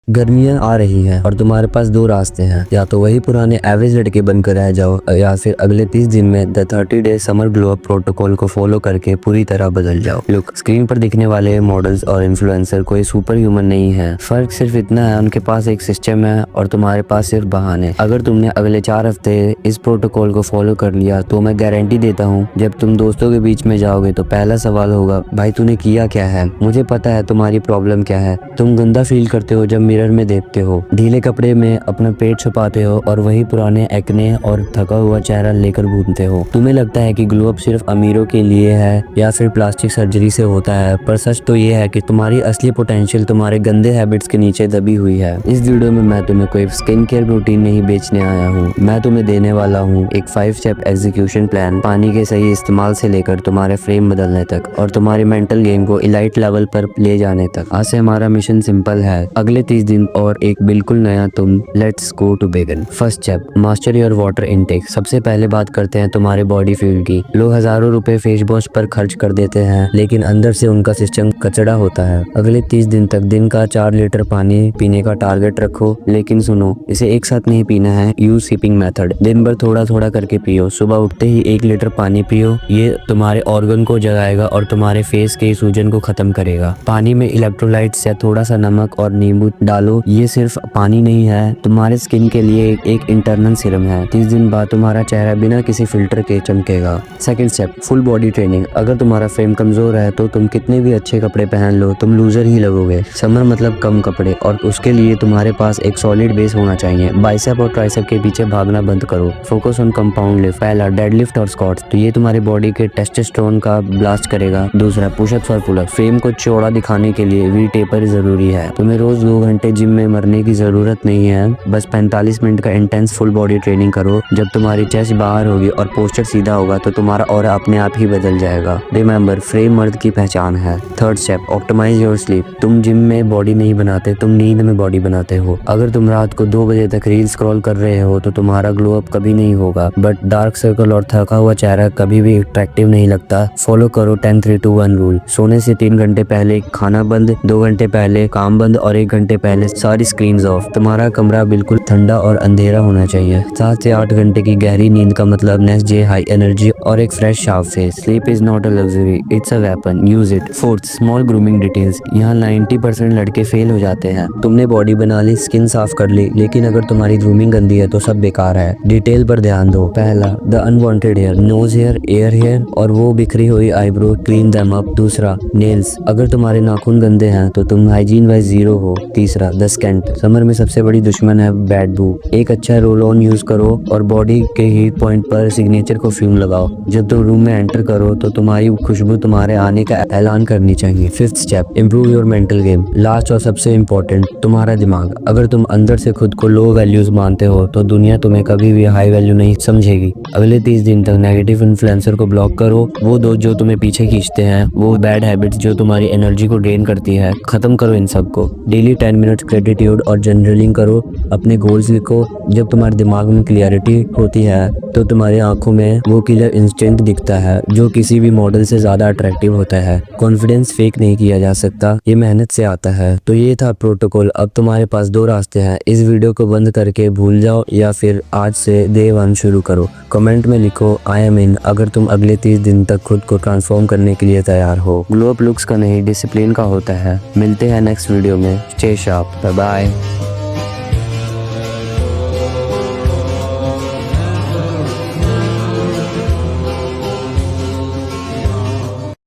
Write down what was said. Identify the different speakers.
Speaker 1: गर्मियां आ रही हैं और तुम्हारे पास दो रास्ते हैं, या तो वही पुराने एवरेज लड़के बनकर रह जाओ या फिर अगले 30 दिन में the 30 day summer glow up protocol को फॉलो करके पूरी तरह बदल जाओ। लुक, स्क्रीन पर दिखने वाले मॉडल्स और इन्फ्लुएंसर कोई सुपर ह्यूमन नहीं है। फर्क सिर्फ इतना है, उनके पास एक सिस्टम है और तुम्हारे पास सिर्फ बहाने। अगर तुमने अगले 4 हफ्ते इस प्रोटोकॉल को फॉलो कर लिया तो मैं गारंटी देता हूँ, जब तुम दोस्तों के बीच में जाओगे तो पहला सवाल होगा, भाई तूने किया क्या है? मुझे पता है तुम्हारी प्रॉब्लम क्या है। तुम गंदा फील करते हो जब मिरर में देखते हो, ढीले कपड़े में अपना पेट छुपाते हो और वही पुराने एक्ने और थका हुआ चेहरा लेकर घूमते हो। तुम्हें लगता है कि ग्लो अप सिर्फ अमीरों के लिए है या फिर प्लास्टिक सर्जरी से होता है, पर सच तो ये है कि तुम्हारी असली पोटेंशियल तुम्हारे गंदे हैबिट्स के नीचे दबी हुई है। इस वीडियो में मैं तुम्हें कोई स्किन केयर रूटीन नहीं बेचने आया हूँ, मैं तुम्हें देने वाला हूँ एक 5 स्टेप एग्जीक्यूशन प्लान, पानी के सही इस्तेमाल से लेकर तुम्हारे फ्रेम बदलने तक और तुम्हारे मेंटल गेम को इलाइट लेवल पर ले जाने तक। आज से हमारा मिशन सिंपल है, अगले 30 दिन और एक बिल्कुल नया तुम। Let's go to begin. First step, master your water intake. सबसे पहले बात करते हैं तुम्हारे बॉडी फ्यूल की। लोग हजारों रुपए फेस वॉश पर खर्च कर देते हैं, लेकिन अंदर से उनका सिस्टम कचड़ा होता है। अगले 30 दिन तक दिन का 4 लीटर पानी पीने का टारगेट रखो, लेकिन सुनो, इसे एक साथ नहीं पीना है। यूज सिपिंग मेथड, दिन भर थोड़ा थोड़ा करके पियो। सुबह उठते ही 1 लीटर पानी पियो, ये तुम्हारे ऑर्गन को जगाएगा और तुम्हारे फेस के सूजन को खत्म करेगा। पानी में इलेक्ट्रोलाइट्स या थोड़ा सा नमक और नींबू डालो, ये सिर्फ पानी नहीं है, तुम्हारे स्किन के लिए एक इंटरनल सीरम है। 30 दिन बाद तुम्हारा चेहरा बिना किसी फिल्टर के चमकेगा। Second step, full body training. अगर तुम्हारा फ्रेम कमजोर है तो तुम कितने भी अच्छे कपड़े पहन लो, तुम लूजर ही लगोगे। समर मतलब कम कपड़े, और उसके लिए तुम्हारे पास एक सॉलिड बेस होना चाहिए। बाइसेप और ट्राइसेप के पीछे भागना बंद करो, फोकस ऑन कंपाउंड लिफ्ट। पहला डेडलिफ्ट और स्क्वाट्स, तो ये तुम्हारी बॉडी के टेस्टोस्टेरोन का ब्लास्ट करेगा। दूसरा पुशअप्स और पुलअप्स, फ्रेम को चौड़ा दिखाने के लिए वी टेपर जरूरी है। तुम्हें रोज 2 घंटे जिम में मरने की जरूरत नहीं है, बस 45 मिनट का इंटेंस फुल बॉडी ट्रेनिंग करो। जब तुम्हारी चेस्ट बाहर होगी और पोस्चर सीधा होगा तो तुम्हारा ऑरा अपने आप ही बदल जाएगा। रिमेंबर, फ्रेम मर्द की पहचान है। Third step, optimise your sleep. तुम जिम में बॉडी नहीं बनाते, तुम नींद में बॉडी बनाते हो। अगर तुम रात को 2 बजे तक रील स्क्रॉल कर रहे हो तो तुम्हारा ग्लो अप कभी नहीं होगा, बट डार्क सर्कल और थका हुआ चेहरा कभी भी अट्रैक्टिव नहीं लगता। फॉलो करो 10-3-2-1 रूल। सोने से 3 घंटे पहले खाना बंद, 2 घंटे पहले काम बंद और 1 घंटे पहले सारी स्क्रीन्स ऑफ। तुम्हारा कमरा बिल्कुल ठंडा और अंधेरा होना चाहिए। 7 से 8 घंटे की गहरी नींद का मतलब नेक्स्ट डे हाई एनर्जी और एक fresh sharp face. Sleep is not a luxury, it's a weapon, use it. Fourth, small grooming details. यहाँ 90% लड़के फेल हो जाते हैं। तुमने बॉडी बना ली, स्किन साफ कर ली, लेकिन अगर तुम्हारी ग्रूमिंग गंदी है तो सब बेकार है। डिटेल पर ध्यान दो। पहला, the unwanted hair, nose hair, ear hair और वो बिखरी हुई आईब्रो, क्लीन देम अप। दूसरा, नेल्स, अगर तुम्हारे नाखून गंदे हैं तो तुम हाइजीन वाइज 0 हो। तीसरा, द स्कैंट, समर में सबसे बड़ी दुश्मन है बैड बू। एक अच्छा रोल ऑन यूज करो और बॉडी के हीट पॉइंट पर सिग्नेचर परफ्यूम लगाओ। जब तुम रूम में एंटर करो तो तुम्हारी खुशबू तुम्हारे आने का ऐलान करनी चाहिए। Fifth step, improve your mental game. Last और सबसे इम्पोर्टेंट, तुम्हारा दिमाग। अगर तुम अंदर से खुद को लो वैल्यूज मानते हो तो दुनिया तुम्हें कभी भी हाई वैल्यू नहीं समझेगी। अगले 30 दिन तक नेगेटिव इन्फ्लुएंसर को ब्लॉक करो, वो दोस्त जो तुम्हें पीछे खींचते हैं, वो बैड हैबिट्स जो तुम्हारी एनर्जी को ड्रेन करती है, खत्म करो इन सबको। डेली 10 मिनट्स ग्रेटिट्यूड और जर्नलिंग करो, अपने गोल्स लिखो। जब तुम्हारे दिमाग में क्लियरिटी होती है तो तुम्हारी आंखों में वो किलर इंस्टिंक्ट दिखता है जो किसी भी मॉडल से ज्यादा अट्रैक्टिव होता है। कॉन्फिडेंस फेक नहीं किया जा सकता, ये मेहनत से आता है। तो ये था प्रोटोकॉल। अब तुम्हारे पास 2 रास्ते हैं, इस वीडियो को बंद करके भूल जाओ या फिर आज से डे 1 शुरू करो। कमेंट में लिखो आई एम इन, अगर तुम अगले 30 दिन तक खुद को ट्रांसफॉर्म करने के लिए तैयार हो। ग्लो अप लुक्स का नहीं, डिसिप्लिन का होता है। मिलते हैं नेक्स्ट वीडियो में। Stay sharp, bye bye.